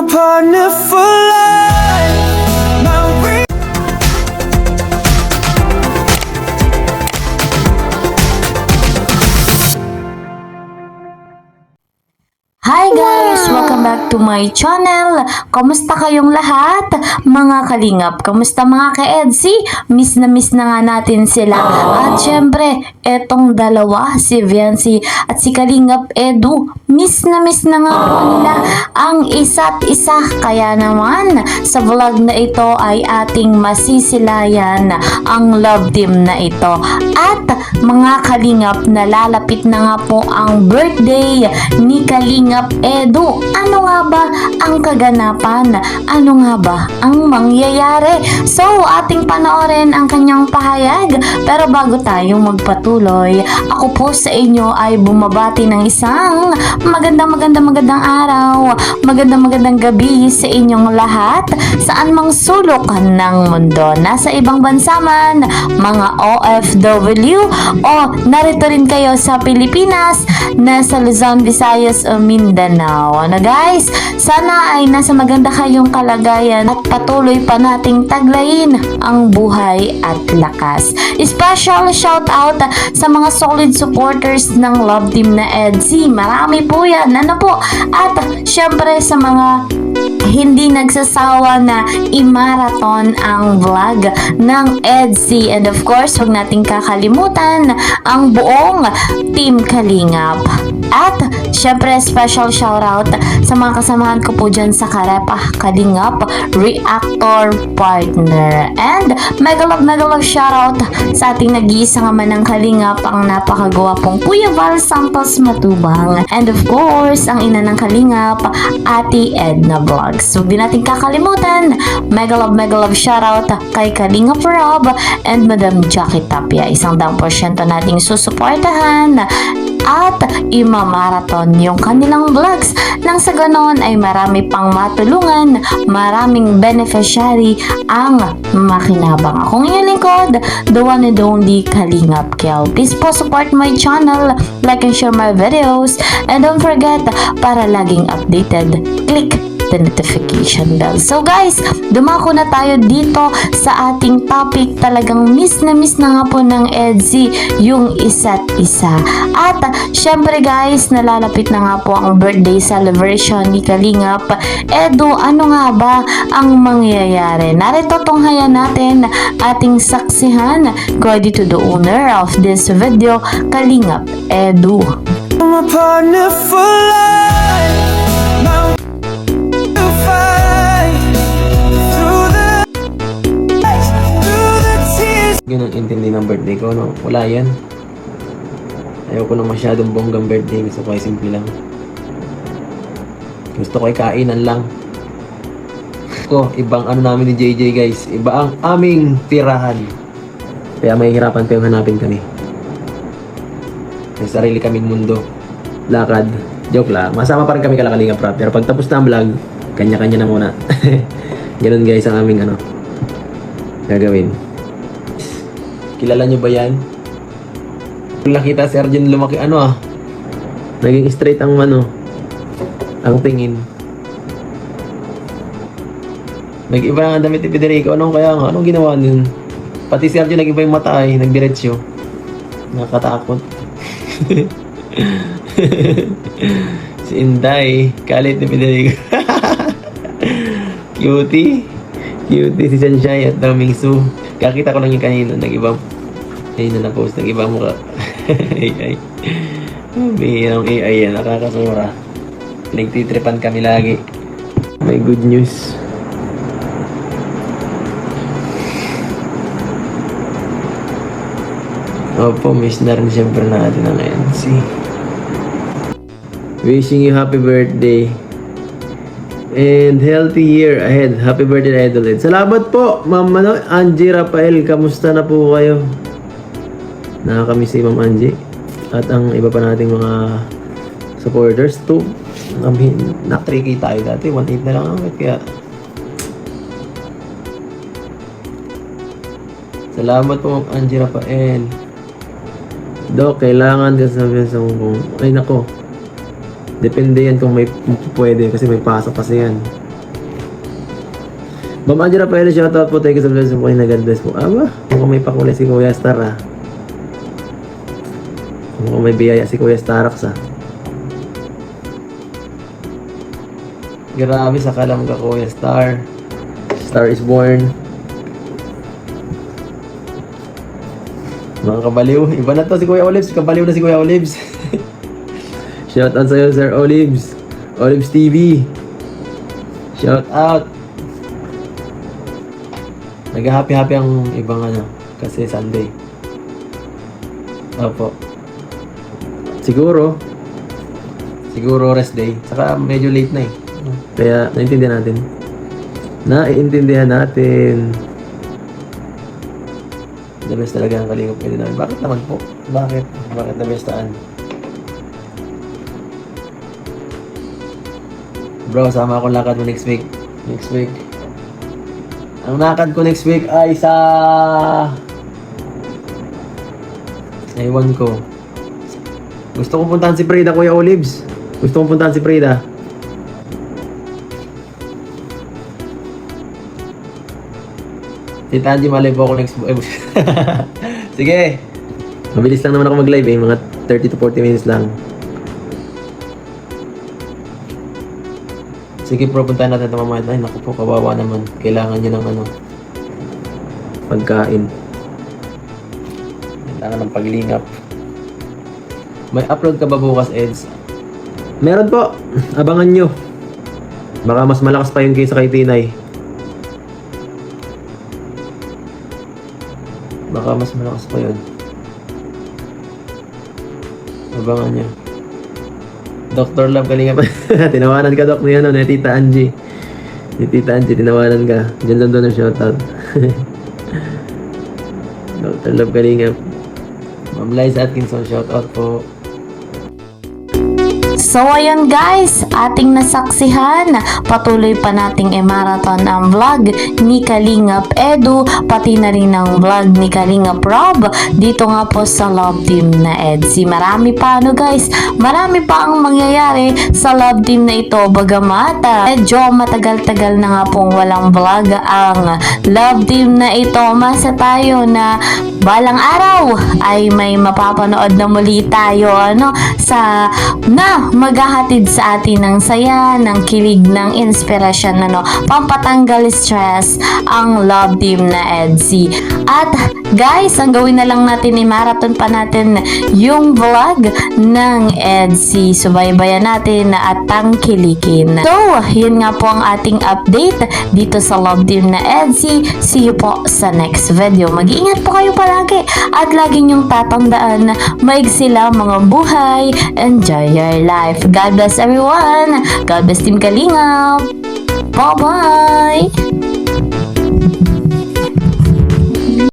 my partner for life. My Hi guys! Welcome back to my channel. Kamusta kayong lahat? Mga kalingap, kamusta mga ka-EDSI? Miss na nga natin sila. At syempre, etong dalawa, si Viancy at si Kalingap Edu, miss na nga po nila ang isa't isa. Kaya naman, sa vlog na ito ay ating masisilayan ang love team na ito. At mga kalingap, nalalapit na nga po ang birthday ni Kalingap Edu. Ano nga ba ang kaganapan? Ano nga ba ang mangyayari? So, ating panoorin ang kanyang pahayag. Pero bago tayo magpatuloy, ako po sa inyo ay bumabati ng isang magandang araw, magandang gabi sa inyong lahat, saan mang sulok ng mundo. Nasa ibang bansa man, mga OFW, o narito rin kayo sa Pilipinas, nasa Luzon, Visayas o Mindanao. Ano guys, sana ay nasa maganda kayong kalagayan at patuloy pa nating taglayin ang buhay at lakas. Special shout out sa mga solid supporters ng love team na EDSI. Marami po yan. Ano po? At syempre sa mga hindi nagsasawa na i-marathon ang vlog ng EDSI. And of course, huwag nating kakalimutan ang buong Team Kalingap. At syempre, special shoutout sa mga kasamahan ko po dyan sa Karepa Kalingap Reactor Partner. And mega love shoutout sa ating nag-iisa nga man ng Kalingap, ang napakagwapong Kuya Val Santos Matubang. And of course, ang ina ng Kalingap, Ate Edna Vlogs. So, di natin kakalimutan, mega love shoutout kay Kalingap Rob and Madam Jackie Tapia. 100% nating susuportahan at imamarathon yung kanilang vlogs nang sa ganon ay marami pang matulungan, maraming beneficiary ang makinabang. Akong inyong lingkod, the one and only Kalingap Kel. Please po support my channel, like and share my videos, and don't forget, para laging updated, click the notification bell. So guys, dumako na tayo dito sa ating topic. Talagang miss na nga po ng EDSI yung isa't isa. At syempre guys, nalalapit na nga po ang birthday celebration ni Kalingap Edu. Ano nga ba ang mangyayari? Narito tunghayan natin ating saksihan. Credit to the owner of this video, Kalingap Edu. my partner for life. My Ganun intindi ng birthday ko, no? Wala yan. Ayoko na masyadong bonggang birthday. Gusto ko ay simple lang. Gusto ko ay kainan lang. Ibang ano namin ni JJ guys. Iba ang aming tirahan. Kaya mahihirapan kayong hanapin kami. May sarili kaming mundo. Lakad. Joke lang. Masama pa rin kami Kalingap Rap. Pero pag tapos na ang vlog, kanya-kanya na muna. Ganun guys ang aming gagawin. Kilala nyo ba yan? Kung nakita si Arjun lumaki naging straight ang ang tingin. Nag-iba ang damit ni Federico. Anong ginawa nun? Pati si Arjun nag-iba yung mata ay nagdiretsyo. Nakakatakot. Si Inday, kalit ni Federico. Cutie si Sunshine at Daming Su. Kakita ko lang yung kanina, nag-ibang ayun na na-post, nag-ibang mukha. AI. Bihirang AI yan, nakakasura. Nagtitripan kami lagi. May good news. Opo, miss na rin siyempre natin ang NC. Wishing you happy birthday and healthy year ahead. Happy birthday, Idol Ed. Salamat po, Ma'am Angie Rafael. Kamusta na po kayo? Nakakamiss si Ma'am Angie. At ang iba pa nating mga supporters too. Na-tricky tayo dati. 1.8 na lang ang kaya. Salamat po, Ma'am Angie Rafael. Dok, kailangan ka sabihin sa kung ay nako. Depende yan kung may pwede kasi may pasok kasi yan. Ma'am Angela Paelo, shoutout po. Thank you sa blessing po. God bless po. Aba, mukhang may pakulay si Kuya Star ah. Mukhang may biyaya si Kuya Starax ah. Grabe, sa kalam ka Kuya Star. Star is born. Mga kabaliw. Iba na to si Kuya Olives. Kabaliw na si Kuya Olives. Shoutout sa'yo, Sir Olives. Olives TV. Shout out. Nag-happy-happy ang ibang ano. Kasi Sunday. Opo. Siguro rest day. Saka medyo late na eh. Kaya naiintindihan natin. The best talaga ang Kalingap pwede namin. Bakit naman po? Bakit the bestaan? Bro, sama ako lakad mo next week. Ang lakad ko next week ay sa... Ewan ko. Gusto kong puntahan si Frida, Kuya Olives. Tita Angie, malay po ako next... Sige. Mabilis lang naman ako mag-live eh. Mga 30 to 40 minutes lang. Sige bro, puntahan natin ito mamaya. Ay, naku po, kawawa naman. Kailangan niya ng ano, pagkain. Kailangan ng paglingap. May upload ka ba bukas, Eds? Meron po. Abangan nyo. Baka mas malakas pa yung kaysa kay Tinay. Baka mas malakas pa yun. Abangan nyo. Dr. Love, kalinga pa. Tinawanan ka, Doc, niya, no? Ni Tita Angie. Tinawanan ka. Diyan lang doon ang shoutout. Dr. Love, kalinga. Ma'am Liza Atkinson, shoutout po. So ayun guys, ating nasaksihan, patuloy pa nating i-marathon ang vlog ni Kalingap Edu, pati na rin ang vlog ni Kalingap Rob, dito nga po sa Love Team na Edsy. Marami pa guys, marami pa ang mangyayari sa Love Team na ito, bagamat medyo matagal-tagal na nga pong walang vlog ang Love Team na ito. Masa tayo na balang araw ay may mapapanood na muli tayo na maghahatid sa atin ng saya, ng kilig, ng inspirasyon, pampatanggal stress ang Love Team na Edsy. At guys, ang gawin na lang natin, i-marathon pa natin yung vlog ng Edsy. Subaybayan natin at tangkilikin. So, yun nga po ang ating update dito sa Love Team na Edsy. See you po sa next video. Mag-iingat po kayo palagi at lagi niyong tatandaan, maigsi lang mga buhay. Enjoy your life. God bless everyone. God bless Team Kalingap. Bye-bye.